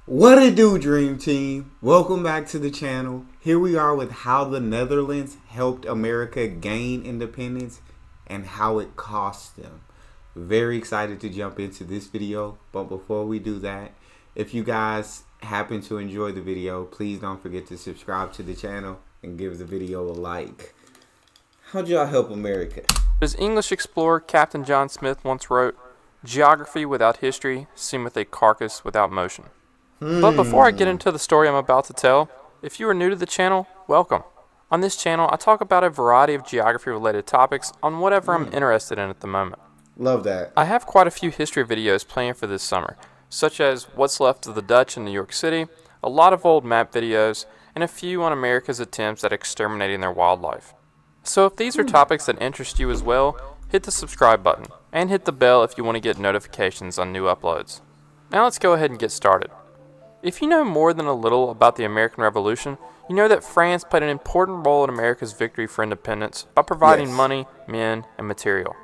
What it do, Dream Team? Welcome back to the channel. Here we are with how the Netherlands helped America gain independence and how it cost them. Very excited to jump into this video, but before we do that, if you guys happen to enjoy the video, please don't forget to subscribe to the channel and give the video a like. How'd y'all help America? As English explorer Captain John Smith once wrote, "Geography without history seemeth a carcass without motion." But before I get into the story I'm about to tell, if you are new to the channel, welcome. On this channel, I talk about a variety of geography-related topics on whatever I'm interested in at the moment. Love that. I have quite a few history videos planned for this summer, such as What's Left of the Dutch in New York City, a lot of old map videos, and a few on America's attempts at exterminating their wildlife. So if these are topics that interest you as well, hit the subscribe button, and hit the bell if you want to get notifications on new uploads. Now let's go ahead and get started. If you know more than a little about the American Revolution, you know that France played an important role in America's victory for independence by providing money, men, and material.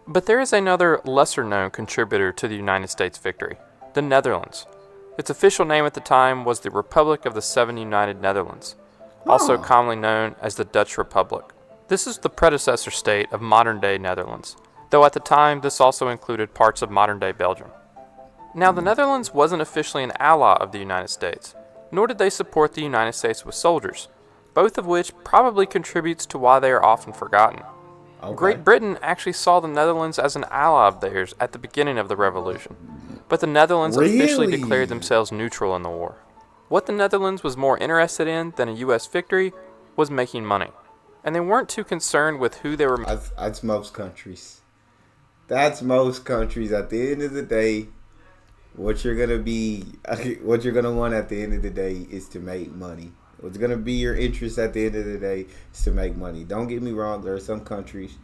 But there is another lesser-known contributor to the United States victory, the Netherlands. Its official name at the time was the Republic of the Seven United Netherlands, also commonly known as the Dutch Republic. This is the predecessor state of modern-day Netherlands, though at the time this also included parts of modern-day Belgium. Now, the Netherlands wasn't officially an ally of the United States, nor did they support the United States with soldiers, both of which probably contributes to why they are often forgotten. Great Britain actually saw the Netherlands as an ally of theirs at the beginning of the Revolution, but the Netherlands officially declared themselves neutral in the war. What the Netherlands was more interested in than a U.S. victory was making money, and they weren't too concerned with who they were. That's most countries. That's most countries. At the end of the day, what you're gonna want at the end of the day is to make money. What's gonna be your interest at the end of the day is to make money. Don't get me wrong. There are some countries.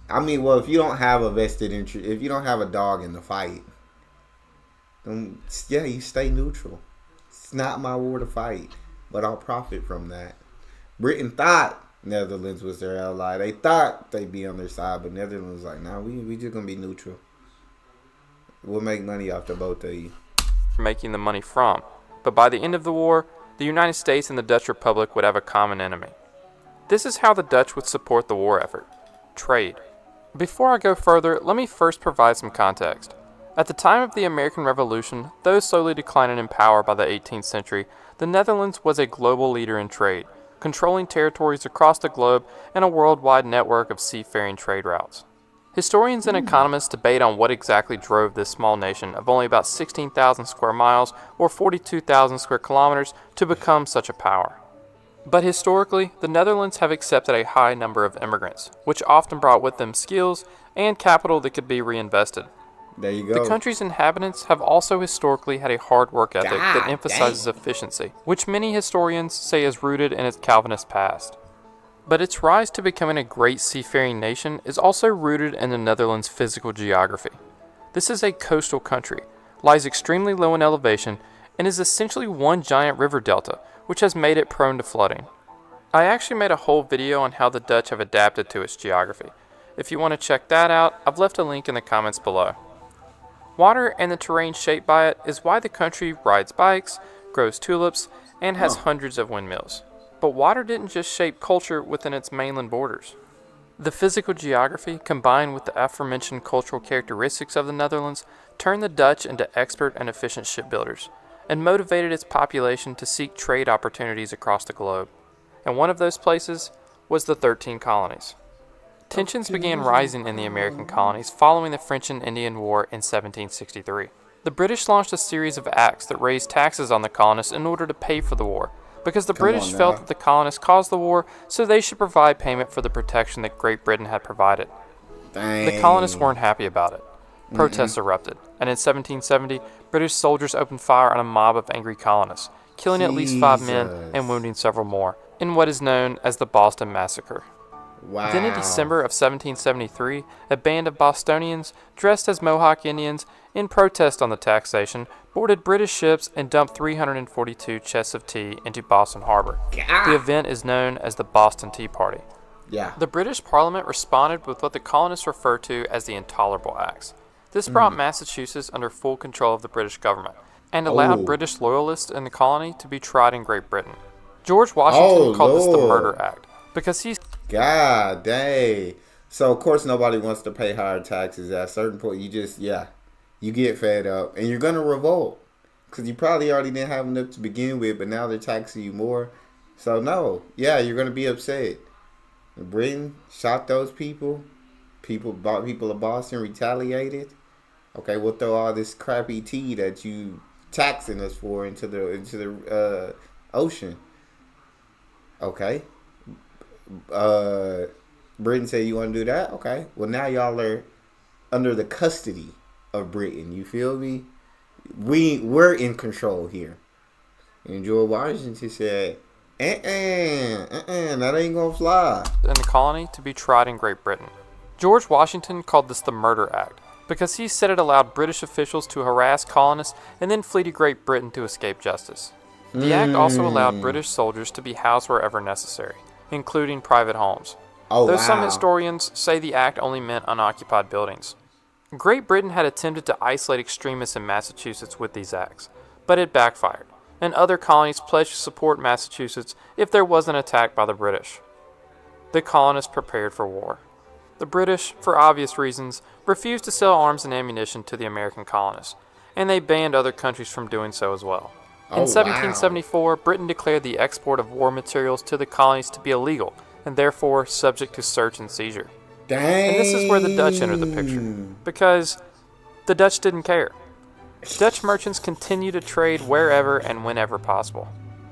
Well, if you don't have a vested interest, if you don't have a dog in the fight, then you stay neutral. It's not my war to fight, but I'll profit from that. Britain thought Netherlands was their ally. They thought they'd be on their side, but Netherlands was like, nah, we just gonna be neutral. We'll make money off the both of you. Making the money from. But by the end of the war, the United States and the Dutch Republic would have a common enemy. This is how the Dutch would support the war effort: trade. Before I go further, let me first provide some context. At the time of the American Revolution, though slowly declining in power by the 18th century, the Netherlands was a global leader in trade, controlling territories across the globe and a worldwide network of seafaring trade routes. Historians and economists debate on what exactly drove this small nation of only about 16,000 square miles or 42,000 square kilometers to become such a power. But historically, the Netherlands have accepted a high number of immigrants, which often brought with them skills and capital that could be reinvested. There you go. The country's inhabitants have also historically had a hard work ethic that emphasizes efficiency, which many historians say is rooted in its Calvinist past. But its rise to becoming a great seafaring nation is also rooted in the Netherlands' physical geography. This is a coastal country, lies extremely low in elevation, and is essentially one giant river delta, which has made it prone to flooding. I actually made a whole video on how the Dutch have adapted to its geography. If you want to check that out, I've left a link in the comments below. Water and the terrain shaped by it is why the country rides bikes, grows tulips, and has hundreds of windmills. But water didn't just shape culture within its mainland borders. The physical geography, combined with the aforementioned cultural characteristics of the Netherlands, turned the Dutch into expert and efficient shipbuilders, and motivated its population to seek trade opportunities across the globe. And one of those places was the 13 colonies. Tensions began rising in the American colonies following the French and Indian War in 1763. The British launched a series of acts that raised taxes on the colonists in order to pay for the war, because the British felt that the colonists caused the war, so they should provide payment for the protection that Great Britain had provided. The colonists weren't happy about it. Protests erupted, and in 1770, British soldiers opened fire on a mob of angry colonists, killing at least 5 men and wounding several more, in what is known as the Boston Massacre. Wow. Then in December of 1773, a band of Bostonians, dressed as Mohawk Indians, in protest on the taxation, boarded British ships and dumped 342 chests of tea into Boston Harbor. The event is known as the Boston Tea Party. The British Parliament responded with what the colonists referred to as the Intolerable Acts. This brought Massachusetts under full control of the British government, and allowed Oh, British loyalists in the colony to be tried in Great Britain. George oh Washington called this the Lord. Murder Act because he God dang. So of course nobody wants to pay higher taxes at a certain point. You just you get fed up and you're gonna revolt because you probably already didn't have enough to begin with, but now they're taxing you more. So no, you're gonna be upset. Britain shot those people. People of Boston retaliated. Okay, we'll throw all this crappy tea that you taxing us for into the ocean. Okay, uh, Britain said you want to do that. Okay, well now y'all are under the custody of Britain. You feel me? We're in control here. And George Washington said, that ain't gonna fly. in the colony to be tried in Great Britain. George Washington called this the Murder Act because he said it allowed British officials to harass colonists and then flee to Great Britain to escape justice. The act also allowed British soldiers to be housed wherever necessary, including private homes, Oh though some wow. historians say the act only meant unoccupied buildings. Great Britain had attempted to isolate extremists in Massachusetts with these acts, but it backfired, and other colonies pledged to support Massachusetts if there was an attack by the British. The colonists prepared for war. The British, for obvious reasons, refused to sell arms and ammunition to the American colonists, and they banned other countries from doing so as well. In Oh wow. 1774, Britain declared the export of war materials to the colonies to be illegal, and therefore subject to search and seizure. Dang. And this is where the Dutch entered the picture, because the Dutch didn't care. Dutch merchants continued to trade wherever and whenever possible.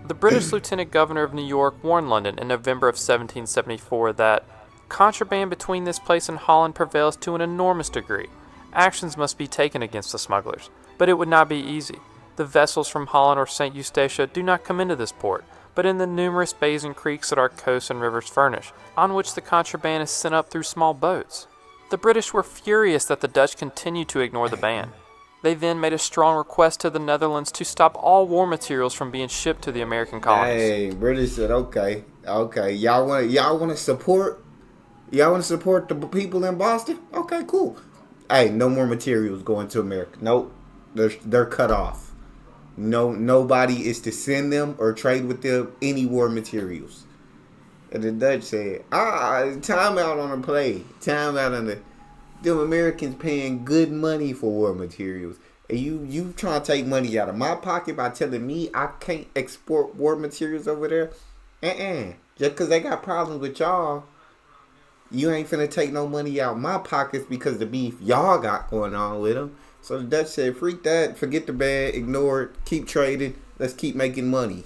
The British Lieutenant Governor of New York warned London in November of 1774 that contraband between this place and Holland prevails to an enormous degree. Actions must be taken against the smugglers, but it would not be easy. The vessels from Holland or St. Eustatia do not come into this port, but in the numerous bays and creeks that our coasts and rivers furnish, on which the contraband is sent up through small boats. The British were furious that the Dutch continued to ignore the ban. They then made a strong request to the Netherlands to stop all war materials from being shipped to the American colonies. Hey, British said, okay. Y'all want to support the people in Boston? Okay, cool. Hey, no more materials going to America. Nope, they're cut off. No, nobody is to send them or trade with them any war materials. And the Dutch said, time out on the play. Time out on the them Americans paying good money for war materials. And you trying to take money out of my pocket by telling me I can't export war materials over there? Just because they got problems with y'all, you ain't finna take no money out my pockets because the beef y'all got going on with them. So the Dutch said, freak that, forget the bad, ignore it, keep trading, let's keep making money.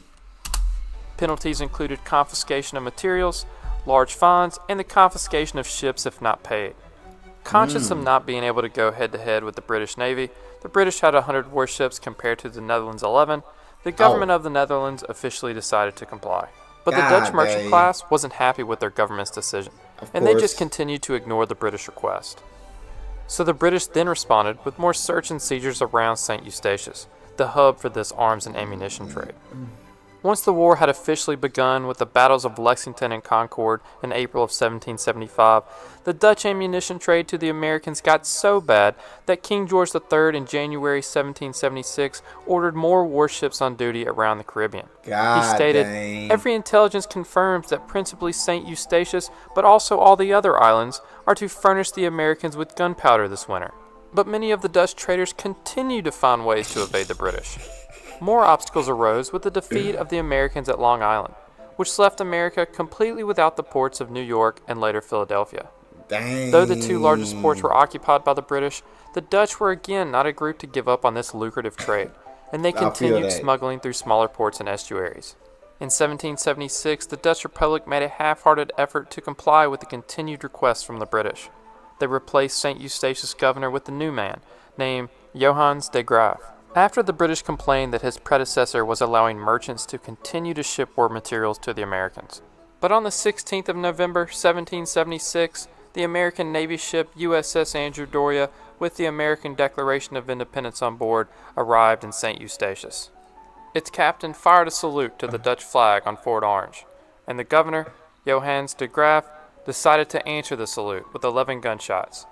Penalties included confiscation of materials, large fines, and the confiscation of ships if not paid. Conscious of not being able to go head-to-head with the British Navy, the British had 100 warships compared to the Netherlands' 11. The government of the Netherlands officially decided to comply. But the Dutch merchant class wasn't happy with their government's decision, and they just continued to ignore the British request. So the British then responded with more search and seizures around St. Eustatius, the hub for this arms and ammunition trade. Once the war had officially begun with the battles of Lexington and Concord in April of 1775, the Dutch ammunition trade to the Americans got so bad that King George III in January 1776 ordered more warships on duty around the Caribbean. He stated, "Every intelligence confirms that principally St. Eustatius, but also all the other islands, are to furnish the Americans with gunpowder this winter." But many of the Dutch traders continued to find ways to evade the British. More obstacles arose with the defeat of the Americans at Long Island, which left America completely without the ports of New York and later Philadelphia. Though the two largest ports were occupied by the British, the Dutch were again not a group to give up on this lucrative trade, and they continued smuggling through smaller ports and estuaries. In 1776, the Dutch Republic made a half-hearted effort to comply with the continued requests from the British. They replaced St. Eustatius governor with a new man, named Johannes de Graaf, after the British complained that his predecessor was allowing merchants to continue to ship war materials to the Americans. But on the 16th of November, 1776, the American Navy ship USS Andrew Doria, with the American Declaration of Independence on board, arrived in St. Eustatius. Its captain fired a salute to the Dutch flag on Fort Orange, and the governor, Johannes de Graaf, decided to answer the salute with 11 gunshots.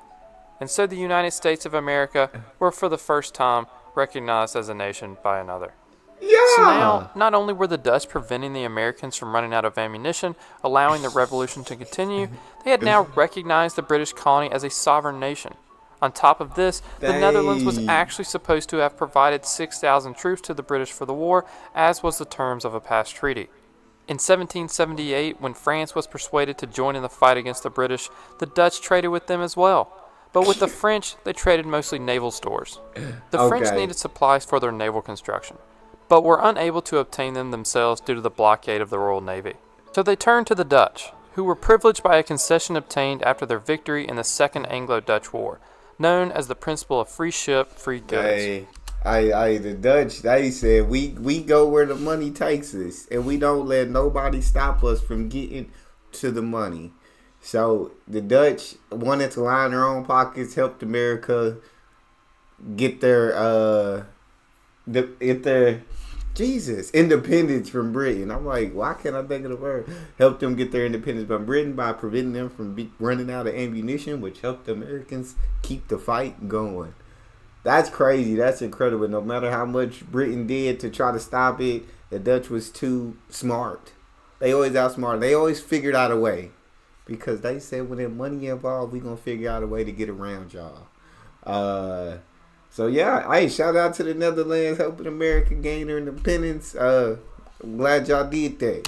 And so the United States of America were for the first time recognized as a nation by another. Yeah. So now, not only were the Dutch preventing the Americans from running out of ammunition, allowing the revolution to continue, they had now recognized the British colony as a sovereign nation. On top of this, the Netherlands was actually supposed to have provided 6,000 troops to the British for the war, as was the terms of a past treaty. In 1778, when France was persuaded to join in the fight against the British, the Dutch traded with them as well. But with the French, they traded mostly naval stores. The French needed supplies for their naval construction, but were unable to obtain them themselves due to the blockade of the Royal Navy. So they turned to the Dutch, who were privileged by a concession obtained after their victory in the Second Anglo-Dutch War, known as the principle of free ship, free goods. The Dutch, they said, we go where the money takes us, and we don't let nobody stop us from getting to the money. So the Dutch wanted to line their own pockets, helped America get their independence from Britain. I'm like, why can't I think of the word? Helped them get their independence from Britain by preventing them from running out of ammunition, which helped the Americans keep the fight going. That's crazy. That's incredible. No matter how much Britain did to try to stop it, the Dutch was too smart. They always outsmarted. They always figured out a way. Because they said when there's money involved, we going to figure out a way to get around y'all. So, yeah. Hey, shout out to the Netherlands helping America gain their independence. I'm glad y'all did that.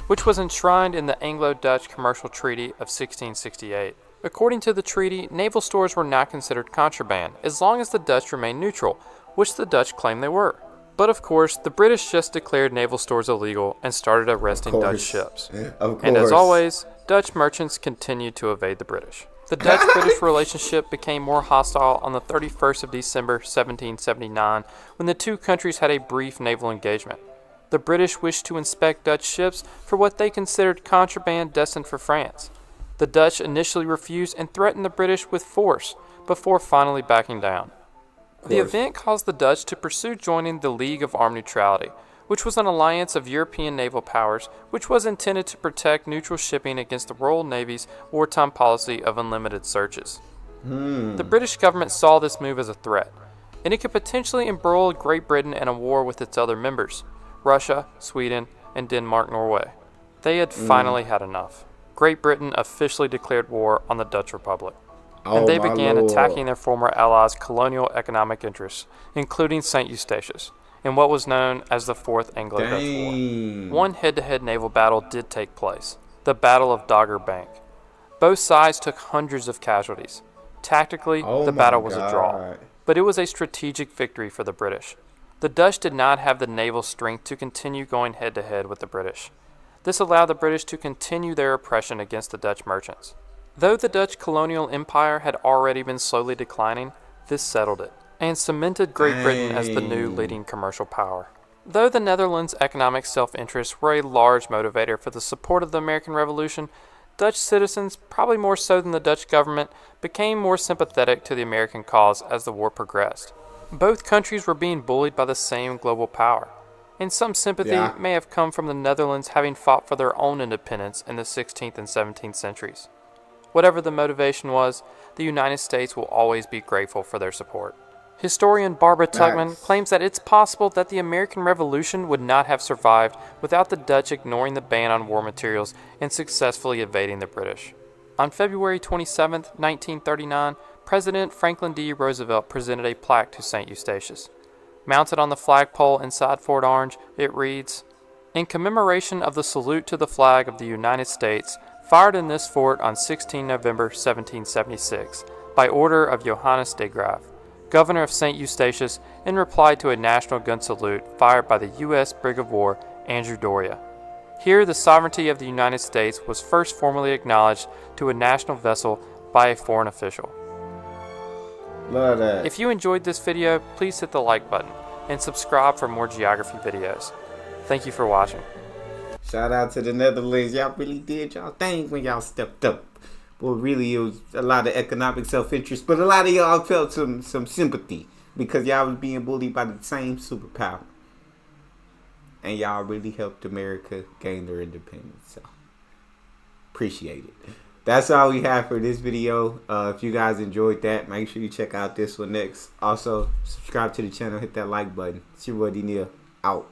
Which was enshrined in the Anglo-Dutch Commercial Treaty of 1668. According to the treaty, naval stores were not considered contraband, as long as the Dutch remained neutral, which the Dutch claimed they were. But of course, the British just declared naval stores illegal and started arresting Dutch ships. And as always, Dutch merchants continued to evade the British. The Dutch-British relationship became more hostile on the 31st of December 1779 when the two countries had a brief naval engagement. The British wished to inspect Dutch ships for what they considered contraband destined for France. The Dutch initially refused and threatened the British with force, before finally backing down. The event caused the Dutch to pursue joining the League of Armed Neutrality, which was an alliance of European naval powers which was intended to protect neutral shipping against the Royal Navy's wartime policy of unlimited searches. The British government saw this move as a threat, and it could potentially embroil Great Britain in a war with its other members, Russia, Sweden, and Denmark-Norway. They had finally had enough. Great Britain officially declared war on the Dutch Republic. And they began attacking their former allies' colonial economic interests, including St. Eustatius, in what was known as the Fourth Anglo-Dutch War. One head-to-head naval battle did take place, the Battle of Dogger Bank. Both sides took hundreds of casualties. Tactically, the battle was a draw, but it was a strategic victory for the British. The Dutch did not have the naval strength to continue going head-to-head with the British. This allowed the British to continue their oppression against the Dutch merchants. Though the Dutch colonial empire had already been slowly declining, this settled it, and cemented Great Britain as the new leading commercial power. Though the Netherlands' economic self-interests were a large motivator for the support of the American Revolution, Dutch citizens, probably more so than the Dutch government, became more sympathetic to the American cause as the war progressed. Both countries were being bullied by the same global power, and some sympathy may have come from the Netherlands having fought for their own independence in the 16th and 17th centuries. Whatever the motivation was, the United States will always be grateful for their support. Historian Barbara Tuchman claims that it's possible that the American Revolution would not have survived without the Dutch ignoring the ban on war materials and successfully evading the British. On February 27, 1939, President Franklin D. Roosevelt presented a plaque to St. Eustatius. Mounted on the flagpole inside Fort Orange, it reads, "In commemoration of the salute to the flag of the United States, fired in this fort on 16 November 1776, by order of Johannes de Graaf, Governor of St. Eustatius, in reply to a national gun salute fired by the U.S. brig of war Andrew Doria. Here the sovereignty of the United States was first formally acknowledged to a national vessel by a foreign official." Love that. If you enjoyed this video, please hit the like button and subscribe for more geography videos. Thank you for watching. Shout out to the Netherlands. Y'all really did y'all thing when y'all stepped up. Well, really, it was a lot of economic self-interest, but a lot of y'all felt some sympathy because y'all was being bullied by the same superpower. And y'all really helped America gain their independence. So, appreciate it. that's all we have for this video. If you guys enjoyed that, make sure you check out this one next. Also, subscribe to the channel, hit that like button. It's your boy D Neal, out.